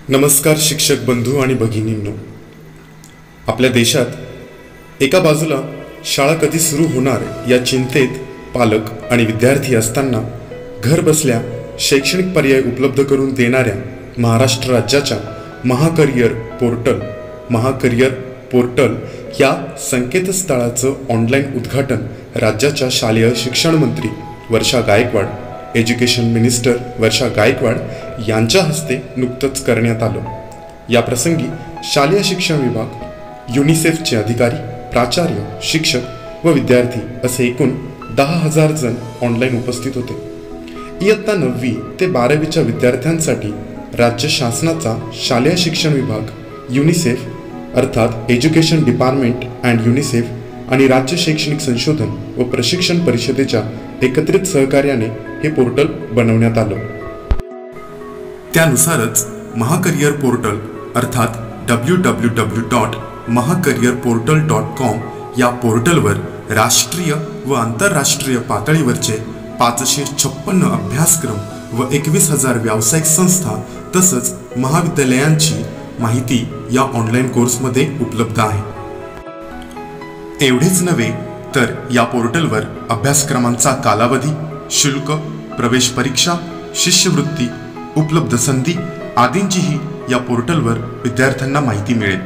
नमस्कार शिक्षक बंधू आणि भगिनींनो, आपल्या देशात एका बाजूला शाळा कधी सुरू होणार या चिंतेत पालक आणि विद्यार्थी असताना घर बसल्या शैक्षणिक पर्याय उपलब्ध करून देणाऱ्या महाराष्ट्र राज्याच्या महाकरियर पोर्टल या संकेतस्थळाचं ऑनलाईन उद्घाटन राज्याच्या शालेय शिक्षण मंत्री वर्षा गायकवाड, एज्युकेशन मिनिस्टर वर्षा गायकवाड यांच्या हस्ते नुकतंच करण्यात आलं। या प्रसंगी शालेय शिक्षण विभाग, युनिसेफचे अधिकारी, प्राचार्य, शिक्षक व विद्यार्थी असे एकूण 10,000 जण ऑनलाईन उपस्थित होते। इयत्ता 9वी ते 12वीच्या विद्यार्थ्यांसाठी राज्य शासनाचा शालेय शिक्षण विभाग, युनिसेफ अर्थात एज्युकेशन डिपार्टमेंट अँड युनिसेफ आणि राज्य शैक्षणिक संशोधन व प्रशिक्षण परिषदेच्या एकत्रित सहकार्याने हे पोर्टल बनवण्यात आलं। त्यानुसारच महाकरियर पोर्टल अर्थात www.mahakariyarportal.com या पोर्टलवर राष्ट्रीय व आंतरराष्ट्रीय पातळीवरचे 556 अभ्यासक्रम व 21,000 व्यावसायिक संस्था तसंच महाविद्यालयांची माहिती या ऑनलाईन कोर्समध्ये उपलब्ध आहे। एवढेच नव्हे तर या पोर्टलवर अभ्यासक्रमांचा कालावधी, शुल्क, प्रवेश परीक्षा, शिष्यवृत्ती, उपलब्ध संधी आदींचीही या पोर्टलवर विद्यार्थ्यांना माहिती मिळेल।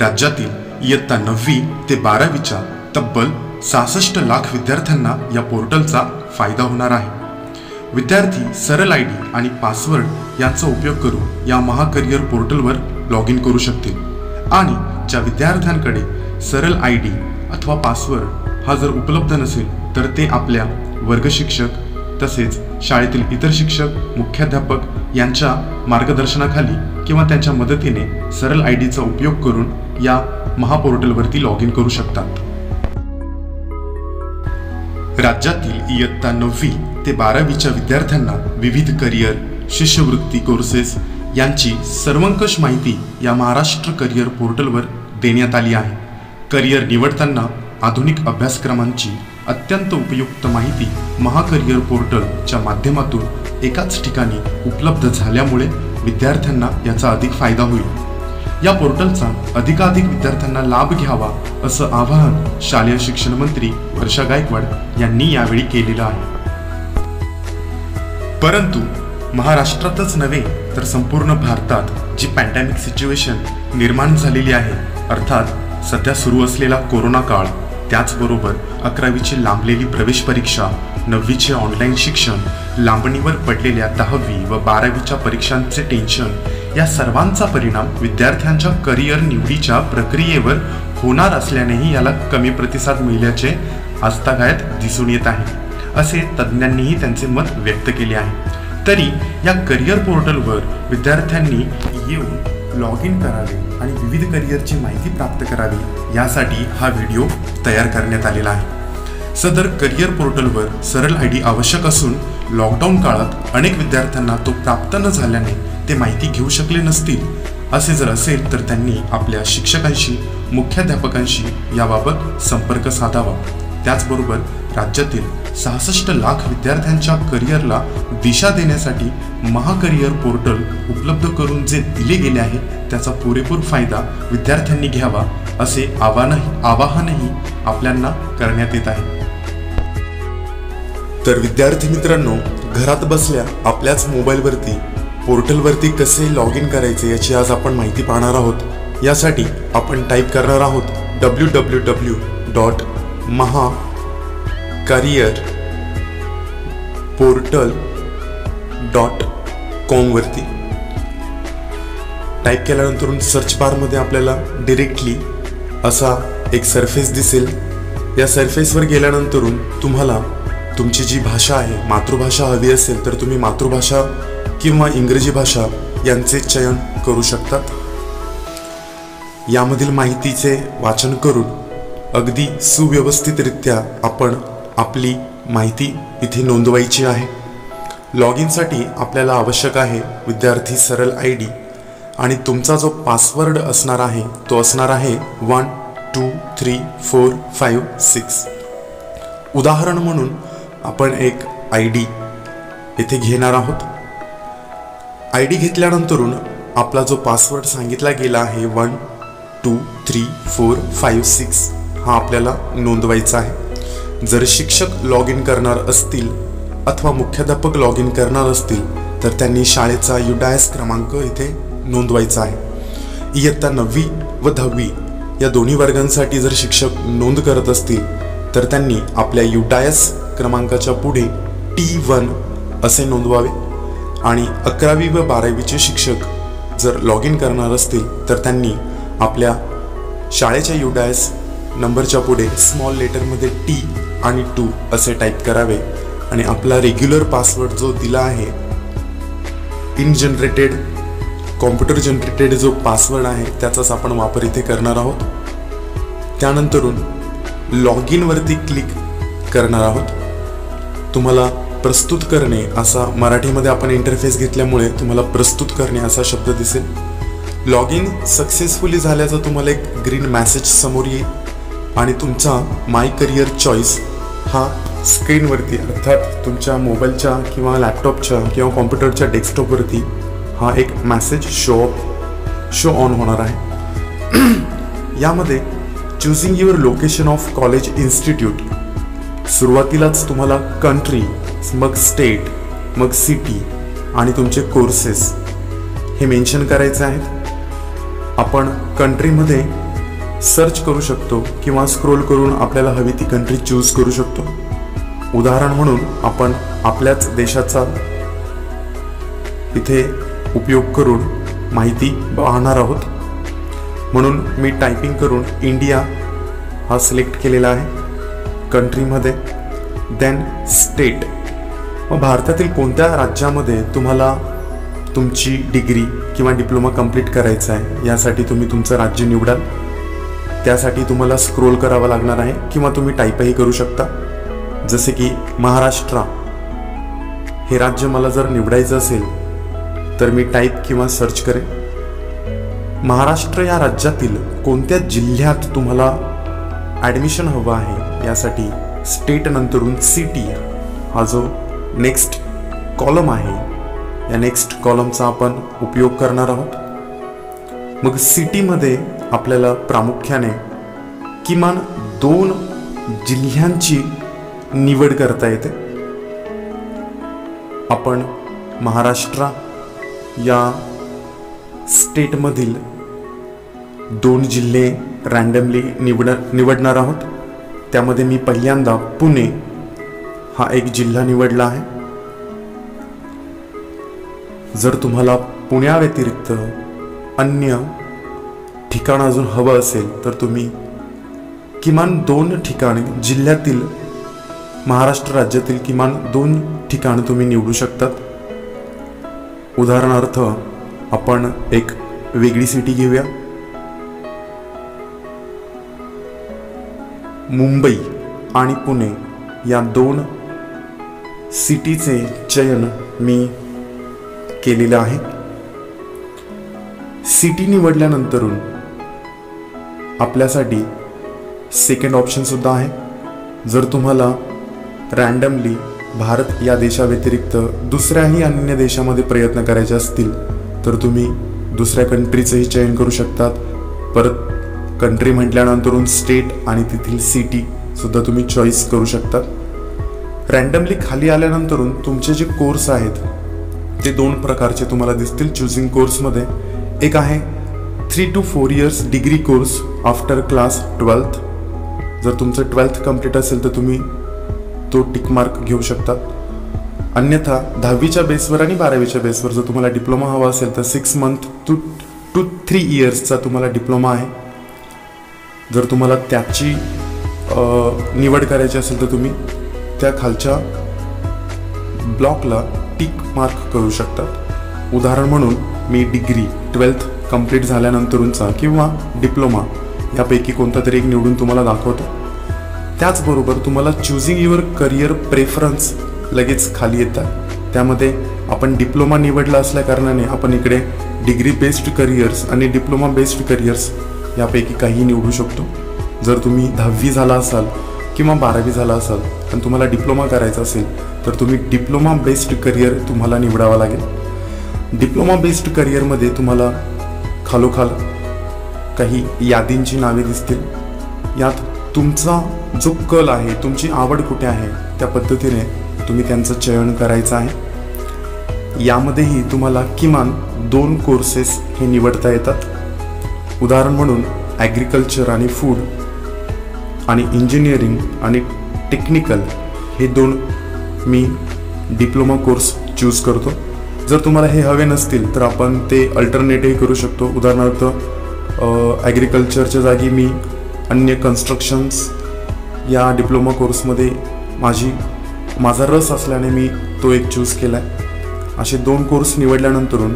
राज्यातील इयत्ता 9वी ते 12वीच्या तब्बल 66 लाख विद्यार्थ्यांना या पोर्टलचा फायदा होणार आहे। विद्यार्थी सरळ ID आणि पासवर्ड यांचा उपयोग करून या महाकरियर पोर्टलवर लॉग इन करू शकतील आणि ज्या विद्यार्थ्यांकडे सरळ ID अथवा पासवर्ड हा जर उपलब्ध नसेल तर ते आपल्या वर्ग शिक्षक तसेच शाळेतील इतर शिक्षक, मुख्याध्यापक यांच्या मार्गदर्शनाखाली किंवा त्यांच्या मदतीने सरळ IDचा उपयोग करून या महापोर्टलवरती लॉग इन करू शकतात। राज्यातील इयत्ता 9वी ते 12वीच्या विद्यार्थ्यांना विविध करियर, शिष्यवृत्ती कोर्सेस यांची सर्वंकष माहिती या महाराष्ट्र करियर पोर्टलवर देण्यात आली आहे। करियर निवडताना आधुनिक अभ्यासक्रमांची अत्यंत उपयुक्त माहिती महाकरियर पोर्टलच्या माध्यमातून एकाच ठिकाणी उपलब्ध झाल्यामुळे विद्यार्थ्यांना याचा अधिक फायदा होईल। या पोर्टलचा अधिकाधिक विद्यार्थ्यांना लाभ घ्यावा असं आवाहन शालेय शिक्षण मंत्री वर्षा गायकवाड यांनी यावेळी केलेलं आहे। परंतु महाराष्ट्रातच नव्हे तर संपूर्ण भारतात जी पॅन्डेमिक सिच्युएशन निर्माण झालेली आहे, अर्थात सध्या सुरू असलेला कोरोना काळ, त्याचबरोबर 11वीची लांबलेली प्रवेश परीक्षा, 9वीचे ऑनलाईन शिक्षण, लांबणीवर पडलेल्या 10वी व 12वीच्या परीक्षांचे टेन्शन या सर्वांचा परिणाम विद्यार्थ्यांच्या करिअर निवडीच्या प्रक्रियेवर होणार असल्यानेही याला कमी प्रतिसाद मिळाल्याचे आजतागायत दिसून येत आहे, असे तज्ज्ञांनीही त्यांचे मत व्यक्त केले आहे। तरी या करिअर पोर्टलवर विद्यार्थ्यांनी येऊन लॉग इन करावे आणि विविध करिअरची माहिती प्राप्त करावी यासाठी हा व्हिडिओ तयार करण्यात आलेला आहे। सदर करिअर पोर्टलवर सरळ ID आवश्यक असून लॉकडाऊन काळात अनेक विद्यार्थ्यांना तो प्राप्त न झाल्याने ते माहिती घेऊ शकले नसतील। असे जर असेल तर त्यांनी आपल्या शिक्षकांशी, मुख्याध्यापकांशी याबाबत संपर्क साधावा। त्याचबरोबर राज्यातील 66 लाख विद्यार्थ्यांच्या करिअरला दिशा देण्यासाठी महाकरियर पोर्टल उपलब्ध करून जे दिले गेले आहे त्याचा पुरेपूर फायदा विद्यार्थ्यांनी घ्यावा असे आवाहनही आपल्यांना करण्यात येत आहे। तर विद्यार्थी मित्रांनो, घरात बसल्या आपल्याच मोबाईलवरती पोर्टलवरती कसे लॉग इन करायचे याची आज आपण माहिती पाहणार आहोत। यासाठी आपण टाईप करणार आहोत www.mahakariyarportal.com वरती टाईप केल्यानंतर सर्च बारमध्ये आपल्याला डिरेक्टली असा एक सरफेस दिसेल। या सरफेसवर गेल्यानंतर तुम्हाला तुमची जी भाषा आहे, मातृभाषा हवी असेल तर तुम्ही मातृभाषा किंवा इंग्रजी भाषा यांचे चयन करू शकतात। यामधील माहितीचे वाचन करून अगदी सुव्यवस्थितरित्या आपण आपली माहिती इथे नोंदवायची आहे। लॉग इनसाठी आपल्याला आवश्यक आहे विद्यार्थी सरळ ID आणि तुमचा जो पासवर्ड असणार आहे तो असणार आहे 1 2 3 4 5 6। उदाहरण म्हणून आपण एक ID येथे घेणार आहोत। ID घेतल्यानंतर आपला जो पासवर्ड सांगितला गेला आहे 1 2 3 4 5 6 हा आपल्याला नोंदवायचा आहे। जर शिक्षक लॉग इन करणार असतील अथवा मुख्याध्यापक लॉग इन करणार असतील तर त्यांनी शाळेचा UDIS क्रमांक इथे नोंदवायचा आहे। इयत्ता 9वी व 10वी या दोन्ही वर्गांसाठी जर शिक्षक नोंद करत असतील तर त्यांनी आपल्या UDIS क्रमांकाच्या पुढे T1 असे नोंदवावे आणि 11वी व 12वीचे शिक्षक जर लॉग इन करणार असतील तर त्यांनी आपल्या शाळेच्या UDIS नंबरच्या पुढे स्मॉल लेटरमध्ये T आणि 2 असे टाईप करावे आणि आपला रेग्युलर पासवर्ड जो दिला आहे जनरेटेड कॉम्प्युटर जनरेटेड जो पासवर्ड आहे त्याचाच आपण वापर इथे करणार आहोत। त्यानंतरून लॉग इन वरती क्लिक करणार आहोत। तुम्हाला प्रस्तुत करणे असा मराठीमध्ये आपण इंटरफेस घेतल्यामुळे तुम्हाला प्रस्तुत करणे असा शब्द दिसेल। लॉग इन सक्सेसफुली झाल्याचा तुम्हाला एक ग्रीन मेसेज समोर येईल आणि तुमचा माय करियर चॉईस हा स्क्रीनवरती अर्थात तुमच्या मोबाईलच्या किंवा लॅपटॉपच्या किंवा कॉम्प्युटरच्या डेस्कटॉपवरती हा एक मेसेज शो ऑन होणार आहे। यामध्ये choosing your location of college institute सुरुवातीलाच तुम्हाला कंट्री, मग स्टेट, मग सिटी आणि तुमचे कोर्सेस हे मेन्शन करायचे आहेत। आपण कंट्रीमध्ये सर्च करू शकतो किंवा स्क्रोल करून आपल्याला हवी ती कंट्री चूज करू शकतो। उदाहरण म्हणून आपण आपल्याच देशाचा इथे उपयोग करून माहिती पाहणार आहोत, म्हणून मी टायपिंग करून इंडिया हा सिलेक्ट केलेला आहे कंट्रीमध्ये। देन स्टेट, व भारतातील कोणत्या राज्यामध्ये तुम्हाला तुमची डिग्री किंवा डिप्लोमा कंप्लीट करायचा आहे यासाठी तुम्ही तुमचं राज्य निवडाल। त्यासाठी तुम्हाला स्क्रोल करावं लागणार आहे किंवा तुम्ही टाईपही करू शकता। जसे की महाराष्ट्र हे राज्य मला जर निवडायचं असेल तर मी टाईप किंवा सर्च करेन। महाराष्ट्र या राज्यातील कोणत्या जिल्ह्यात तुम्हाला ॲडमिशन हवं आहे यासाठी स्टेट नंतरून सिटी हा जो नेक्स्ट कॉलम आहे या नेक्स्ट कॉलमचा आपण उपयोग करणार आहोत। मग सिटीमध्ये आपल्याला प्रामुख्याने किमान 2 जिल्ह्यांची निवड करता येते। आपण महाराष्ट्र या स्टेटमधील 2 जिल्हे रँडमली निवडणार आहोत। त्यामध्ये मी पहिल्यांदा पुणे हा एक जिल्हा निवडला आहे। जर तुम्हाला पुण्याव्यतिरिक्त अन्य ठिकाण अजून हवं असेल तर तुम्ही किमान 2 ठिकाण जिल्ह्यातील महाराष्ट्र राज्यातील किमान 2 ठिकाण तुम्ही निवडू शकतात। उदाहरणार्थ आपण एक वेगळी सिटी घेऊया, मुंबई आणि पुणे या 2 सिटीचे चयन मी केलेलं आहे। सिटी निवडल्यानंतरून आपल्यासाठी सेकंड ऑप्शन सुद्धा आहे। जर तुम्हाला रँडमली भारत या देशाव्यतिरिक्त दुसऱ्याही अन्य देशामध्ये प्रयत्न करायचे असतील तर तुम्ही दुसऱ्या कंट्रीचंही चयन करू शकतात। परत कंट्री म्हटल्यानंतरून स्टेट आणि तेथील सिटी सुद्धा तुम्ही चॉईस करू शकतात। रँडमली खाली आल्यानंतरून तुमचे जे कोर्स आहेत ते 2 प्रकारचे तुम्हाला दिसतील चूजिंग कोर्समध्ये। एक आहे 3 to 4 years degree course after class 12th। जर तुमचं 12th कंप्लीट असेल तर तुम्ही तो टिक मार्क घेऊ शकतात। अन्यथा 10वीच्या बेसवर आणि 12वीच्या बेसवर जर तुम्हाला डिप्लोमा हवा असेल तर 6 month to 3 yearsचा तुम्हाला डिप्लोमा आहे। जर तुम्हाला त्याची निवड करायची असेल तर तुम्ही त्या खालच्या ब्लॉकला टिक मार्क करू शकतात। उदाहरण म्हणून मी डिग्री 12th कंप्लीट झाल्यानंतरूनचा किंवा डिप्लोमा यापैकी कोणता तरी एक निवडून तुम्हाला दाखवतो। त्याचबरोबर तुम्हाला चूजिंग युअर करियर प्रेफरन्स लगेच खाली येतात। त्यामध्ये आपण डिप्लोमा निवडला असल्या कारणाने आपण इकडे डिग्री बेस्ड करियर्स आणि डिप्लोमा बेस्ड करियर्स यापैकी काही निवडू शकतो। जर तुम्ही 10वी झाला असाल किंवा 12वी झाला असाल आणि तुम्हाला डिप्लोमा करायचा असेल तर तुम्ही डिप्लोमा बेस्ड करियर तुम्हाला निवडावा लागेल। डिप्लोमा बेस्ड करिअरमध्ये तुम्हाला खालोखाल काही यादींची नावे दिसतील. यात तुमचा जो कल आहे, तुमची आवड कुठे आहे, त्या पद्धतीने तुम्ही त्यांचं चयन करायचं आहे. यामध्येही तुम्हाला किमान 2 कोर्सेस हे निवडता येतात. उदाहरण म्हणून ॲग्रिकल्चर आणि फूड आणि इंजिनिअरिंग आणि टेक्निकल हे 2 मी डिप्लोमा कोर्स चूज करतो. जर तुम्हाला हे हवे नसतील तर आपण ते अल्टरनेटही करू शकतो. उदाहरणार्थ ॲग्रिकल्चरच्या जागी मी अन्य कन्स्ट्रक्शन्स या डिप्लोमा कोर्समध्ये माझा रस असल्याने मी तो एक चूज केला आहे. असे 2 कोर्स निवडल्यानंतरून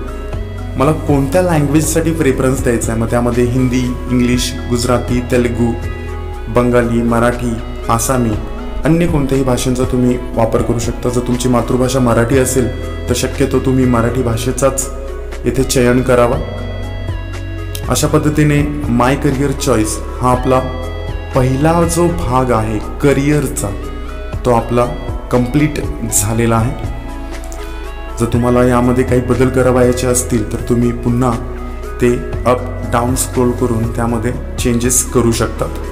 मला कोणत्या लँग्वेजसाठी प्रेफरन्स द्यायचा आहे, मग त्यामध्ये हिंदी, इंग्लिश, गुजराती, तेलुगू, बंगाली, मराठी, आसामी, अन्य कोणत्याही भाषांचा तुम्ही वापर करू शकता. जर तुमची मातृभाषा मराठी असेल तर शक्यतो तुम्ही मराठी भाषेचाच येथे चयन करावा. अशा पद्धतीने माय करिअर चॉईस हा आपला पहिला जो भाग आहे करिअरचा, तो आपला कंप्लीट झालेला आहे. जर तुम्हाला यामध्ये काही बदल करावायचे असतील तर तुम्ही पुन्हा ते अप डाऊन स्क्रोल करून त्यामध्ये चेंजेस करू शकतात.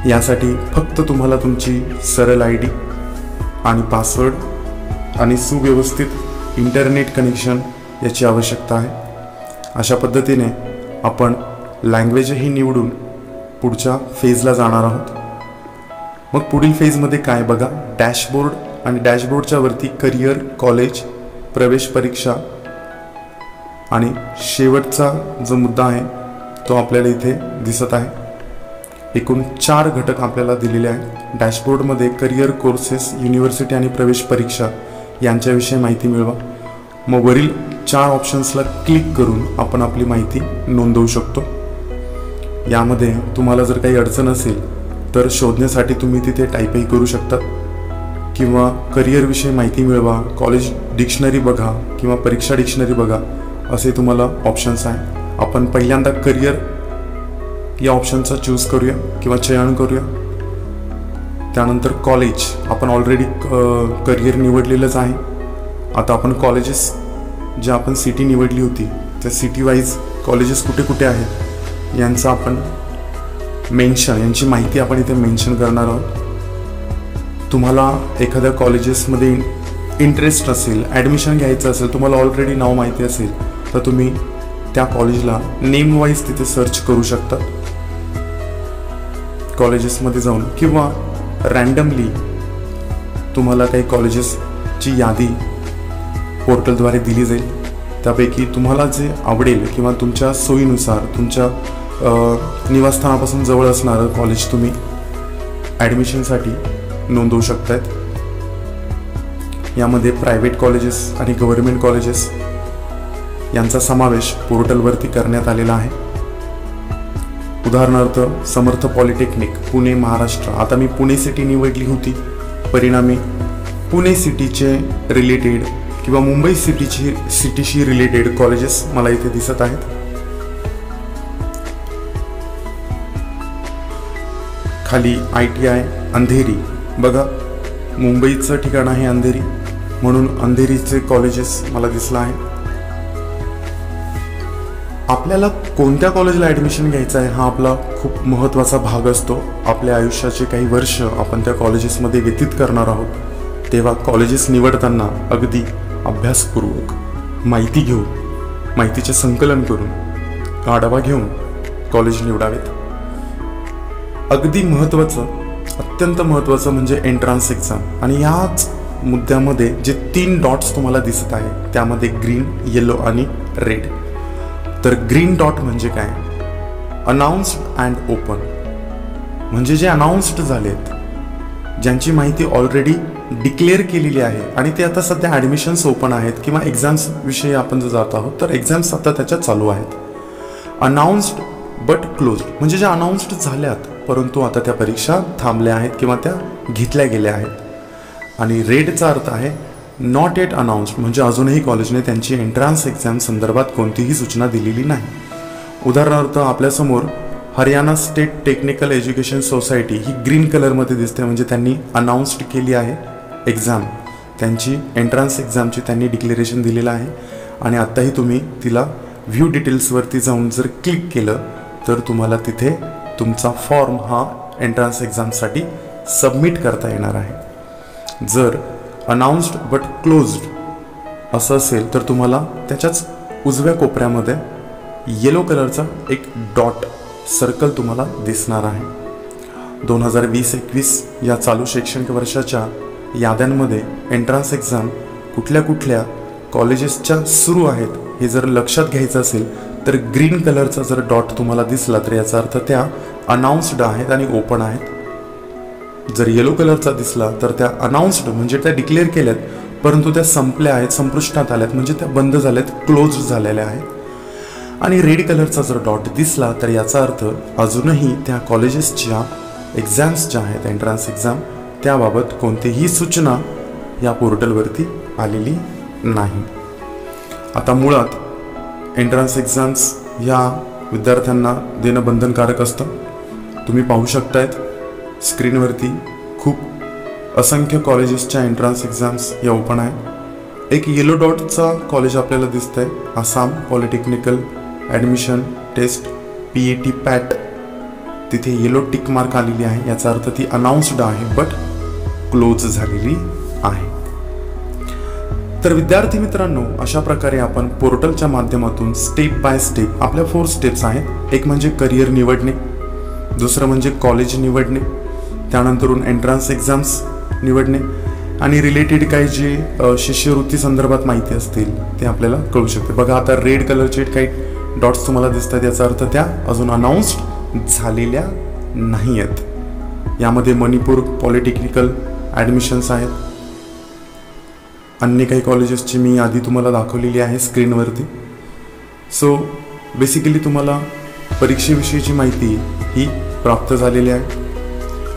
यासाठी फक्त तुम्हाला तुमची सरळ ID आणि पासवर्ड आणि सुव्यवस्थित इंटरनेट कनेक्शन याची आवश्यकता आहे. अशा पद्धतीने आपण लँग्वेजही निवडून पुढच्या फेजला जाणार आहोत. मग पुढील फेजमध्ये काय बघा, डॅशबोर्ड आणि डॅशबोर्डच्या वरती करिअर, कॉलेज, प्रवेश परीक्षा आणि शेवटचा जो मुद्दा आहे तो आपल्याला इथे दिसत आहे. एकूण 4 घटक आपल्याला दिलेले आहेत. डॅशबोर्डमध्ये करिअर, कोर्सेस, युनिव्हर्सिटी आणि प्रवेश परीक्षा यांच्याविषयी माहिती मिळवा. मग वरील 4 ऑप्शन्सला क्लिक करून आपण आपली माहिती नोंदवू शकतो. यामध्ये तुम्हाला जर काही अडचण असेल तर शोधण्यासाठी तुम्ही तिथे टाईपही करू शकता किंवा करिअरविषयी माहिती मिळवा, कॉलेज डिक्शनरी बघा किंवा परीक्षा डिक्शनरी बघा, असे तुम्हाला ऑप्शन्स आहे. आपण पहिल्यांदा करिअर या ऑप्शनचा चूज करूया किंवा चयन करूया. त्यानंतर कॉलेज, आपण ऑलरेडी करिअर निवडलेलंच आहे. आता आपण कॉलेजेस जे आपण सिटी निवडली होती त्या सिटी वाईज कॉलेजेस कुठे कुठे आहेत यांचं आपण यांची माहिती आपण इथे मेन्शन करणार आहोत. तुम्हाला एखाद्या कॉलेजेसमध्ये इंटरेस्ट असेल, ॲडमिशन घ्यायचं असेल, तुम्हाला ऑलरेडी नाव माहिती असेल तर तुम्ही त्या कॉलेजला नेम वाईज तिथे सर्च करू शकता कॉलेजेसमध्ये जाऊन, किंवा रँडमली तुम्हाला काही कॉलेजेसची यादी पोर्टलद्वारे दिली जाईल. त्यापैकी तुम्हाला जे आवडेल किंवा तुमच्या सोयीनुसार तुमच्या निवासस्थानापासून जवळ असणारं कॉलेज तुम्ही ॲडमिशनसाठी नोंदवू शकतायत. यामध्ये प्रायव्हेट कॉलेजेस आणि गव्हर्नमेंट कॉलेजेस यांचा समावेश पोर्टलवरती करण्यात आलेला आहे. उदाहरणार्थ समर्थ पॉलिटेक्निक, पुणे, महाराष्ट्र. आता मी पुणे सिटी निवडली होती, परिणामी पुणे सिटीचे रिलेटेड किंवा मुंबई सिटीशी रिलेटेड कॉलेजेस मला इथे दिसत आहेत. खाली ITI अंधेरी बघा, मुंबईचं ठिकाण आहे अंधेरी, म्हणून अंधेरीचे कॉलेजेस मला दिसलं आहे. आपल्याला कोणत्या कॉलेजला ॲडमिशन घ्यायचं आहे हा आपला खूप महत्त्वाचा भाग असतो. आपल्या आयुष्याचे काही वर्ष आपण त्या कॉलेजेसमध्ये व्यतीत करणार आहोत, तेव्हा कॉलेजेस निवडताना अगदी अभ्यासपूर्वक माहिती घेऊन, माहितीचे संकलन करून, आढावा घेऊन कॉलेज निवडावेत. अगदी महत्त्वाचं, अत्यंत महत्त्वाचं म्हणजे एंट्रन्स एक्झाम. आणि याच मुद्द्यामध्ये जे 3 डॉट्स तुम्हाला दिसत आहे त्यामध्ये ग्रीन, येलो आणि रेड. तर ग्रीन डॉट म्हणजे काय, अनाउन्स्ड अँड ओपन, म्हणजे जे अनाउन्स्ड झालेत, ज्यांची माहिती ऑलरेडी डिक्लेअर केलेली आहे आणि ते आता सध्या ॲडमिशन्स ओपन आहेत किंवा एक्झाम्स विषयी आपण जर जात आहोत तर एक्झाम्स आता त्याच्यात चालू आहेत. अनाउन्स्ड बट क्लोज्ड म्हणजे ज्या अनाउन्स्ड झाल्यात परंतु आता त्या परीक्षा थांबल्या आहेत किंवा त्या घेतल्या गेल्या आहेत. आणि रेडचा अर्थ आहे नॉट येट अनाउन्स्ड, म्हणजे अजूनही कॉलेजने त्यांची एंट्रन्स एक्झाम संदर्भात कोणतीही सूचना दिलेली नाही. उदाहरणार्थ आपल्यासमोर Haryana state technical education society ही ग्रीन कलरमध्ये दिसते, म्हणजे त्यांनी अनाउन्स्ड केली आहे एक्झाम. त्यांची एंट्रन्स एक्झामची त्यांनी डिक्लेरेशन दिलेलं आहे आणि आत्ताही तुम्ही तिला व्ह्यू डिटेल्सवरती जाऊन जर क्लिक केलं तर तुम्हाला तिथे तुमचा फॉर्म हा एंट्रन्स एक्झामसाठी सबमिट करता येणार आहे. जर अनाउन्स्ड बट क्लोज्ड असं असेल तर तुम्हाला त्याच्याच उजव्या कोपऱ्यामध्ये येलो कलरचा एक डॉट सर्कल तुम्हाला दिसणार आहे. 2020-21 या चालू शैक्षणिक वर्षाच्या याद्यांमध्ये एंट्रन्स एक्झाम कुठल्या कुठल्या कॉलेजेसच्या सुरू आहेत हे जर लक्षात घ्यायचं असेल तर ग्रीन कलरचा जर डॉट तुम्हाला दिसला तर याचा अर्थ त्या अनाउन्स्ड आहेत आणि ओपन आहेत. जर येलो कलरचा दिसला तर त्या अनाउन्स्ड म्हणजे त्या डिक्लेअर केल्यात परंतु त्या संपल्या आहेत, संपुष्टात आल्यात, म्हणजे त्या बंद झाल्यात, क्लोज झालेल्या आहेत. आणि रेड कलरचा जर डॉट दिसला तर याचा अर्थ अजूनही त्या कॉलेजेसच्या एक्झाम्स ज्या आहेत एंट्रन्स एक्झाम त्याबाबत कोणतीही सूचना या पोर्टलवरती आलेली नाही. आता मुळात एंट्रन्स एक्झाम्स ह्या विद्यार्थ्यांना देणं बंधनकारक असतं. तुम्ही पाहू शकतायत स्क्रीनवरती खूप असंख्य कॉलेजेसच्या एंट्रन्स एक्झाम्स या ओपन आहे. एक येलो डॉटचा कॉलेज आपल्याला दिसतंय, Assam polytechnical admission test PAT PAT. तिथे येलो टिक मार्क आलेली आहे, याचा अर्थ ती अनाउन्स्ड आहे बट क्लोज झालेली आहे. तर विद्यार्थी मित्रांनो, अशा प्रकारे आपण पोर्टलच्या माध्यमातून स्टेप बाय स्टेप आपल्या 4 स्टेप्स आहेत. एक म्हणजे करिअर निवडणे, दुसरं म्हणजे कॉलेज निवडणे, त्यानंतरून एंट्रन्स एक्झाम्स निवडणे आणि रिलेटेड काही जे शिष्यवृत्ती संदर्भात माहिती असतील ते आपल्याला कळू शकते. बघा आता रेड कलरचे काही डॉट्स तुम्हाला दिसतात, याचा अर्थ त्या अजून अनाउन्स्ड झालेल्या नाही आहेत. यामध्ये मणिपूर पॉलिटेक्निकल ॲडमिशन्स आहेत. अन्य काही कॉलेजेसची मी यादी तुम्हाला दाखवलेली आहे स्क्रीनवरती. सो बेसिकली तुम्हाला परीक्षेविषयीची माहिती ही प्राप्त झालेली आहे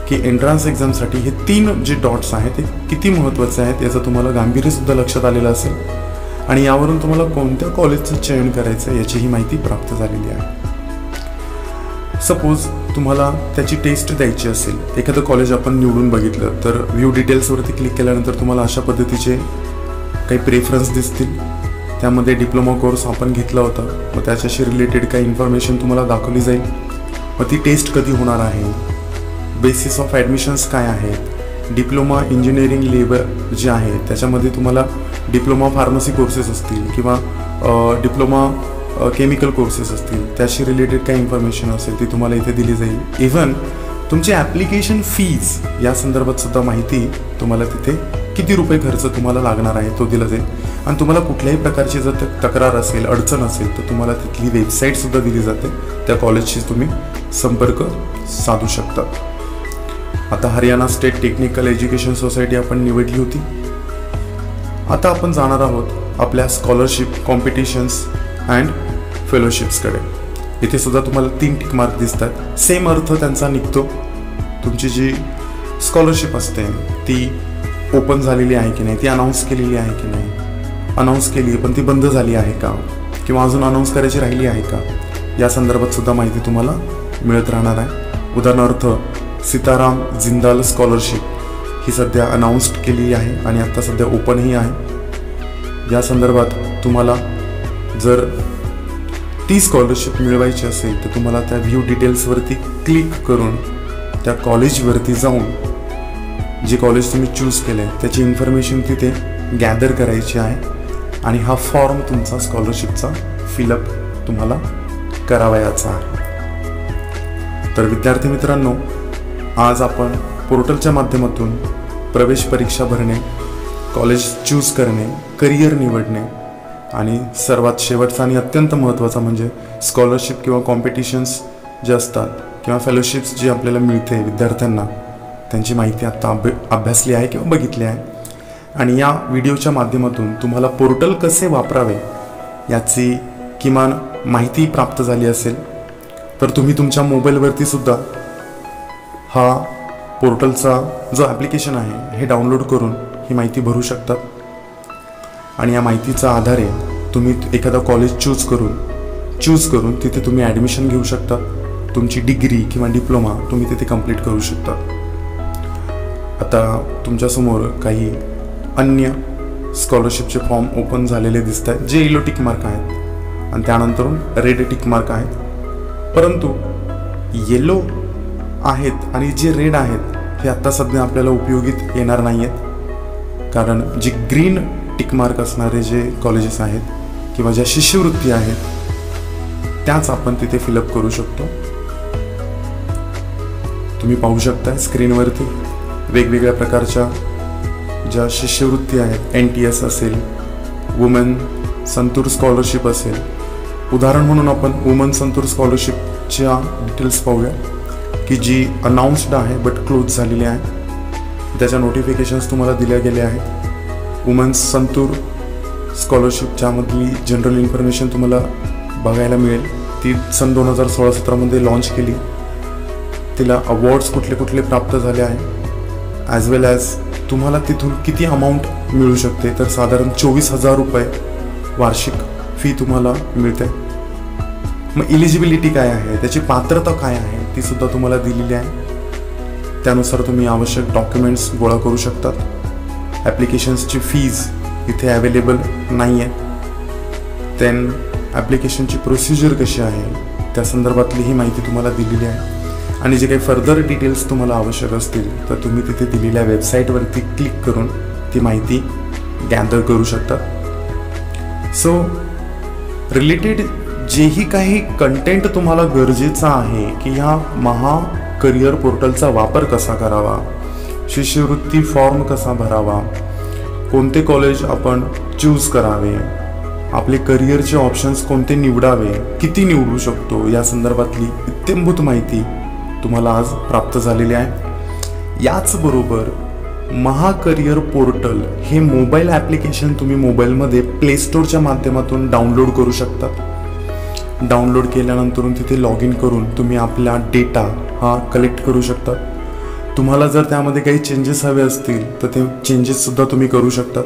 की एंट्रन्स एक्झामसाठी हे 3 जे डॉट्स आहेत ते किती महत्त्वाचे आहेत याचं तुम्हाला गांभीर्यसुद्धा लक्षात आलेलं असेल आणि यावरून तुम्हाला कोणत्या कॉलेजचं चयन करायचं याचीही माहिती प्राप्त झालेली आहे. सपोज तुम्हाला त्याची टेस्ट द्यायची असेल, एखादं कॉलेज आपण निवडून बघितलं तर व्ह्यू डिटेल्सवरती क्लिक केल्यानंतर तुम्हाला अशा पद्धतीचे काही प्रेफरन्स दिसतील. त्यामध्ये डिप्लोमा कोर्स आपण घेतला होता, मग त्याच्याशी रिलेटेड काही इन्फॉर्मेशन तुम्हाला दाखवली जाईल. मग ती टेस्ट कधी होणार आहे, बेसिस ऑफ ॲडमिशन्स काय आहेत, डिप्लोमा इंजिनिअरिंग लेवल जे आहे त्याच्यामध्ये तुम्हाला डिप्लोमा फार्मसी कोर्सेस असतील किंवा डिप्लोमा केमिकल कोर्सेस असतील, त्याशी रिलेटेड काही इन्फॉर्मेशन असेल ती तुम्हाला इथे दिली जाईल. इव्हन तुमची ॲप्लिकेशन फीज या संदर्भात सुद्धा माहिती तुम्हाला तिथे किती रुपये खर्च तुम्हाला लागणार आहे तो दिला जाईल. आणि तुम्हाला कुठल्याही प्रकारची जर तक्रार असेल, अडचण असेल तर तुम्हाला तिथली वेबसाईटसुद्धा दिली जाते, त्या कॉलेजशी तुम्ही संपर्क साधू शकता. आता Haryana state technical education society आपण निवडली होती. आता आपण जाणार आहोत आपल्या स्कॉलरशिप, कॉम्पिटिशन्स अँड फेलोशिप्सकडे. इथे सुद्धा तुम्हाला 3 टिक मार्क दिसतात. सेम अर्थ त्यांचा निघतो. तुमची जी स्कॉलरशिप असते ती ओपन झालेली आहे की नाही, ती अनाऊन्स केलेली आहे की नाही, अनाऊन्स केली पण ती बंद झाली आहे का किंवा अजून अनाऊन्स करायची राहिली आहे का, या संदर्भात सुद्धा माहिती तुम्हाला मिळत राहणार आहे. उदाहरणार्थ सीताराम जिंदाल स्कॉलरशिप ही सध्या अनाऊन्स्ड केली आहे आणि आत्ता सध्या ओपनही आहे. या संदर्भात तुम्हाला जर ती स्कॉलरशिप मिळवायची असेल तर तुम्हाला त्या व्ह्यू डिटेल्सवरती क्लिक करून त्या कॉलेजवरती जाऊन जे कॉलेज तुम्ही चूज केलं आहे त्याची इन्फॉर्मेशन तिथे गॅदर करायची आहे आणि हा फॉर्म तुमचा स्कॉलरशिपचा फिलअप तुम्हाला करावयाचा आहे. तर विद्यार्थी मित्रांनो, आज आपण पोर्टलच्या माध्यमातून प्रवेश परीक्षा भरणे, कॉलेज चूज करणे, करिअर निवडणे आणि सर्वात शेवटचा आणि अत्यंत महत्त्वाचा म्हणजे स्कॉलरशिप किंवा कॉम्पिटिशन्स जे असतात किंवा फेलोशिप्स जी आपल्याला मिळते विद्यार्थ्यांना, त्यांची माहिती आत्ता अभ्यासली आहे किंवा बघितली आहे. आणि या व्हिडिओच्या माध्यमातून तुम्हाला पोर्टल कसे वापरावे याची किमान माहिती प्राप्त झाली असेल तर तुम्ही तुमच्या मोबाईलवरती सुद्धा हा पोर्टलचा जो ॲप्लिकेशन आहे हे डाउनलोड करून ही माहिती भरू शकतात. आणि या माहितीच्या आधारे तुम्ही एखादा कॉलेज चूज करून तिथे तुम्ही ॲडमिशन घेऊ शकता. तुमची डिग्री किंवा डिप्लोमा तुम्ही तिथे कंप्लीट करू शकता. आता तुमच्यासमोर काही अन्य स्कॉलरशिपचे फॉर्म ओपन झालेले दिसत आहेत, जे येलो टिक मार्क आहेत आणि त्यानंतरून रेड टिक मार्क आहेत. परंतु येलो आहेत आणि जे रेड आहेत हे आत्ता सध्या आपल्याला उपयोगीत येणार नाही आहेत, कारण जे ग्रीन टिक मार्क असणारे जे कॉलेजेस आहेत किंवा ज्या शिष्यवृत्ती आहेत त्याच आपण तिथे फिलअप करू शकतो. तुम्ही पाहू शकता स्क्रीनवरती वेगवेगळ्या प्रकारच्या ज्या शिष्यवृत्ती आहेत, NTS असेल, वुमेन संतूर स्कॉलरशिप असेल. उदाहरण म्हणून आपण वुमन संतूर स्कॉलरशिपच्या डिटेल्स पाहूया की जी अनाऊन्स्ड आहे बट क्लोज झालेली आहे. त्याच्या नोटिफिकेशन्स तुम्हाला दिल्या गेल्या आहेत. वुमन्स संतूर स्कॉलरशिप ज्यामधली जनरल इन्फॉर्मेशन तुम्हाला बघायला मिळेल, ती सन 2016-17 लॉन्च केली. तिला अवॉर्ड्स कुठले कुठले प्राप्त झाले आहे, ॲज वेल ॲज तुम्हाला तिथून किती अमाऊंट मिळू शकते. तर साधारण 24,000 रुपये वार्षिक फी तुम्हाला मिळते. मग इलिजिबिलिटी काय आहे, त्याची पात्रता काय आहे ती सुद्धा तुम्हाला दिलेली आहे. त्यानुसार तुम्ही आवश्यक डॉक्युमेंट्स गोळा करू शकतात. ॲप्लिकेशन्सची फीज इथे अवेलेबल नाही आहे. देन ॲप्लिकेशनची प्रोसिजर कशी आहे त्या संदर्भातली ही माहिती तुम्हाला दिलेली आहे. आणि जे काही फर्दर डिटेल्स तुम्हाला आवश्यक असतील तर तुम्ही तिथे दिलेल्या वेबसाईटवरती क्लिक करून ती माहिती गॅदर करू शकता. सो रिलेटेड जेही काही कंटेंट तुम्हाला गरजेचं आहे की ह्या महा करिअर पोर्टलचा वापर कसा करावा, शिष्यवृत्ती फॉर्म कसा भरावा, कोणते कॉलेज आपण चूज करावे, आपले करिअरचे ऑप्शन्स कोणते निवडावे, किती निवडू शकतो, या संदर्भातली इत्थंभूत माहिती तुम्हाला आज प्राप्त झालेली आहे. याचबरोबर महा करिअर पोर्टल हे मोबाईल ॲप्लिकेशन तुम्ही मोबाईलमध्ये प्ले स्टोअरच्या माध्यमातून डाउनलोड करू शकता. डाउनलोड केल्यानंतर तिथे लॉग इन करून तुम्ही आपला डेटा हा कलेक्ट करू शकता. तुम्हाला जर त्यामध्ये काही चेंजेस हवे असतील तर ते चेंजेससुद्धा तुम्ही करू शकता.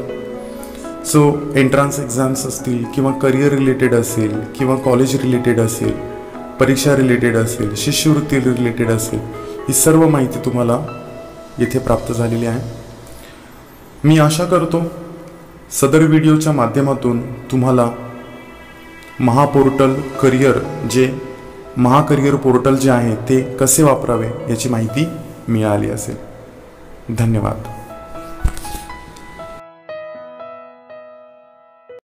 सो एंट्रन्स एक्झाम्स असतील किंवा करिअर रिलेटेड असेल किंवा कॉलेज रिलेटेड असेल, परीक्षा रिलेटेड असेल, शिष्यवृत्ती रिलेटेड असेल, ही सर्व माहिती तुम्हाला येथे प्राप्त झालेली आहे. मी आशा करतो सदर व्हिडिओच्या माध्यमातून तुम्हाला महापोर्टल करिअर जे महाकरिअर पोर्टल जे आहे ते कसे वापरावे याची माहिती मिळाली असेल. धन्यवाद.